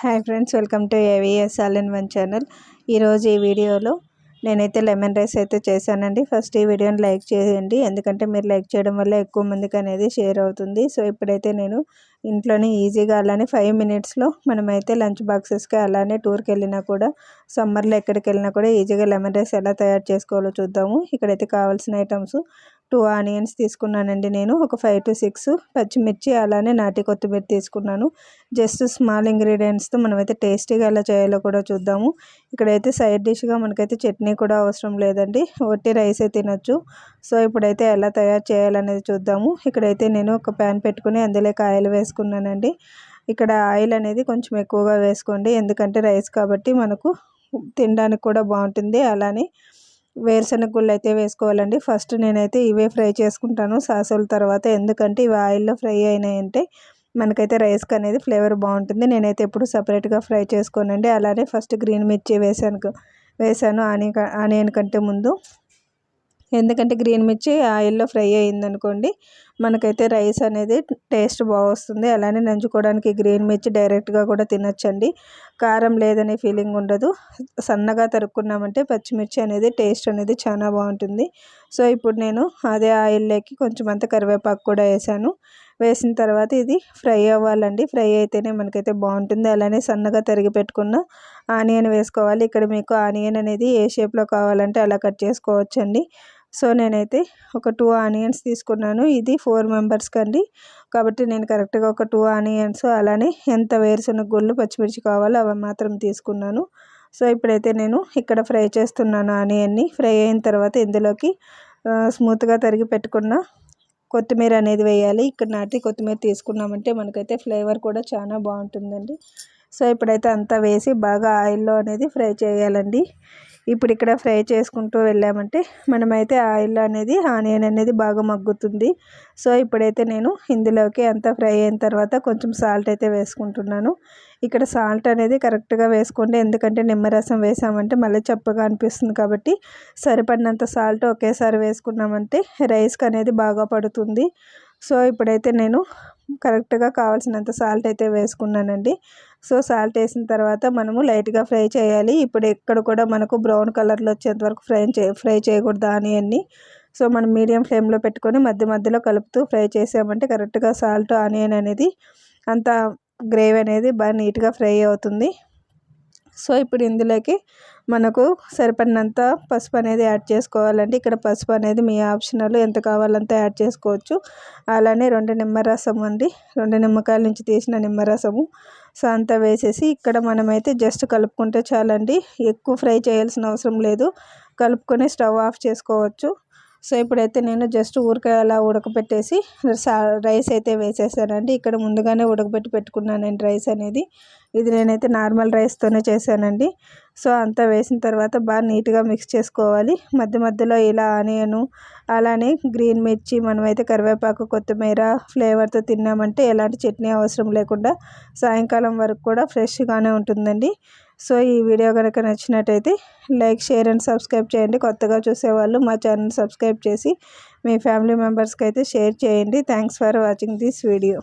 Hi friends, welcome to AVS all in one channel. ఈరోజు ఈ వీడియోలో నేనైతే లెమన్ రైస్ అయితే చేశానండి. ఫస్ట్ ఈ వీడియోని లైక్ చేయండి, ఎందుకంటే మీరు లైక్ చేయడం వల్ల ఎక్కువ మందికి అనేది షేర్ అవుతుంది. సో ఇప్పుడైతే నేను ఇంట్లోనే ఈజీగా అలానే 5 మినిట్స్లో మనమైతే లంచ్ బాక్సెస్కి అలానే టూర్కి వెళ్ళినా కూడా, సమ్మర్లో ఎక్కడికి వెళ్ళినా కూడా ఈజీగా లెమన్ రైస్ ఎలా తయారు చేసుకోవాలో చూద్దాము. ఇక్కడైతే కావాల్సిన ఐటమ్స్ 2 ఆనియన్స్ తీసుకున్నానండి. నేను ఒక 5 to 6 పచ్చిమిర్చి అలానే నాటి కొత్తిమీర తీసుకున్నాను. జస్ట్ స్మాల్ ఇంగ్రీడియంట్స్తో మనమైతే టేస్టీగా ఎలా చేయాలో కూడా చూద్దాము. ఇక్కడైతే సైడ్ డిష్గా మనకైతే చట్నీ కూడా అవసరం లేదండి, ఒట్టి రైసే తినొచ్చు. సో ఇప్పుడైతే ఎలా తయారు చేయాలనేది చూద్దాము. ఇక్కడైతే నేను ఒక ప్యాన్ పెట్టుకుని అందులోకి ఆయిల్ వేసుకున్నానండి. ఇక్కడ ఆయిల్ అనేది కొంచెం ఎక్కువగా వేసుకోండి, ఎందుకంటే రైస్ కాబట్టి మనకు తినడానికి కూడా బాగుంటుంది. అలానే వేరుశనగ గుళ్ళు అయితే వేసుకోవాలండి. ఫస్ట్ నేనైతే ఇవే ఫ్రై చేసుకుంటాను సాసుల తర్వాత, ఎందుకంటే ఇవి ఆయిల్లో ఫ్రై అయినాయంటే మనకైతే రైస్కి అనేది ఫ్లేవర్ బాగుంటుంది. నేనైతే ఎప్పుడు సపరేట్గా ఫ్రై చేసుకోనండి. అలానే ఫస్ట్ గ్రీన్ మిర్చి వేసాను ఆనియన్ కంటే ముందు, ఎందుకంటే గ్రీన్ మిర్చి ఆయిల్లో ఫ్రై అయ్యిందనుకోండి మనకైతే రైస్ అనేది టేస్ట్ బాగా వస్తుంది. అలానే నంచుకోవడానికి గ్రీన్ మిర్చి డైరెక్ట్గా కూడా తినొచ్చండి, కారం లేదనే ఫీలింగ్ ఉండదు. సన్నగా తరుక్కున్నామంటే పచ్చిమిర్చి అనేది టేస్ట్ అనేది చాలా బాగుంటుంది. సో ఇప్పుడు నేను అదే ఆయిల్లోకి కొంచెం అంత కరివేపాకు కూడా వేసిన తర్వాత ఇది ఫ్రై అవ్వాలండి. ఫ్రై అయితేనే మనకైతే బాగుంటుంది. అలానే సన్నగా తరిగి పెట్టుకున్న ఆనియన్ వేసుకోవాలి. ఇక్కడ మీకు ఆనియన్ అనేది ఏ షేప్లో కావాలంటే అలా కట్ చేసుకోవచ్చండి. సో నేనైతే ఒక 2 ఆనియన్స్ తీసుకున్నాను. ఇది 4 మెంబర్స్కి అండి, కాబట్టి నేను కరెక్ట్గా ఒక 2 ఆనియన్స్ అలానే ఎంత వేరుశనగ గుళ్ళు పచ్చిమిర్చి కావాలో అవి మాత్రం తీసుకున్నాను. సో ఇప్పుడైతే నేను ఇక్కడ ఫ్రై చేస్తున్నాను ఆనియన్ని. ఫ్రై అయిన తర్వాత ఇందులోకి స్మూత్గా తరిగి పెట్టుకున్న కొత్తిమీర అనేది వేయాలి. ఇక్కడ నాటి కొత్తిమీర తీసుకున్నామంటే మనకైతే ఫ్లేవర్ కూడా చాలా బాగుంటుందండి. సో ఇప్పుడైతే అంతా వేసి బాగా ఆయిల్లో అనేది ఫ్రై చేయాలండి. ఇప్పుడు ఇక్కడ ఫ్రై చేసుకుంటూ వెళ్ళామంటే మనమైతే ఆయిల్ అనేది ఆనియన్ అనేది బాగా మగ్గుతుంది. సో ఇప్పుడైతే నేను ఇందులోకి అంతా ఫ్రై అయిన తర్వాత కొంచెం సాల్ట్ అయితే వేసుకుంటున్నాను. ఇక్కడ సాల్ట్ అనేది కరెక్ట్గా వేసుకోండి, ఎందుకంటే నిమ్మరసం వేసామంటే మళ్ళీ చప్పగా అనిపిస్తుంది. కాబట్టి సరిపడినంత సాల్ట్ ఒకేసారి వేసుకున్నామంటే రైస్కి అనేది బాగా పడుతుంది. సో ఇప్పుడైతే నేను కరెక్ట్గా కావాల్సినంత సాల్ట్ అయితే వేసుకున్నానండి. సో సాల్ట్ వేసిన తర్వాత మనము లైట్గా ఫ్రై చేయాలి. ఇప్పుడు ఎక్కడ కూడా మనకు బ్రౌన్ కలర్లో వచ్చేంత వరకు ఫ్రై చేయకూడదు ఆనియన్ని. సో మనం మీడియం ఫ్లేమ్లో పెట్టుకొని మధ్యలో కలుపుతూ ఫ్రై చేసామంటే కరెక్ట్గా సాల్ట్ ఆనియన్ అనేది అంత గ్రేవీ అనేది బాగా నీట్గా ఫ్రై అవుతుంది. సో ఇప్పుడు ఇందులోకి మనకు సరిపడినంత పసుపు అనేది యాడ్ చేసుకోవాలండి. ఇక్కడ పసుపు అనేది మీ ఆప్షనల్, ఎంత కావాలంత యాడ్ చేసుకోవచ్చు. అలానే 2 నిమ్మరసం అండి, 2 నిమ్మకాయల నుంచి తీసిన నిమ్మరసము. సో అంతా వేసేసి ఇక్కడ మనమైతే జస్ట్ కలుపుకుంటే చాలండి, ఎక్కువ ఫ్రై చేయాల్సిన అవసరం లేదు. కలుపుకొని స్టవ్ ఆఫ్ చేసుకోవచ్చు. సో ఇప్పుడైతే నేను జస్ట్ ఊరికే అలా ఉడకపెట్టేసి రైస్ అయితే వేసేసానండి. ఇక్కడ ముందుగానే ఉడకబెట్టి పెట్టుకున్నానండి రైస్ అనేది. ఇది నేనైతే నార్మల్ రైస్తోనే చేశానండి. సో అంతా వేసిన తర్వాత బాగా నీట్గా మిక్స్ చేసుకోవాలి. మధ్యలో ఇలా ఆనియను అలానే గ్రీన్ మిర్చి మనమైతే కరివేపాకు కొత్తిమీర ఫ్లేవర్తో తిన్నామంటే ఎలాంటి చట్నీ అవసరం లేకుండా సాయంకాలం వరకు కూడా ఫ్రెష్గానే ఉంటుందండి. సో ఈ వీడియో కనుక నచ్చినట్టయితే లైక్, షేర్ అండ్ సబ్స్క్రైబ్ చేయండి. కొత్తగా చూసేవాళ్ళు మా ఛానల్ సబ్స్క్రైబ్ చేసి మీ ఫ్యామిలీ మెంబర్స్కి అయితే షేర్ చేయండి. Thanks for watching this video.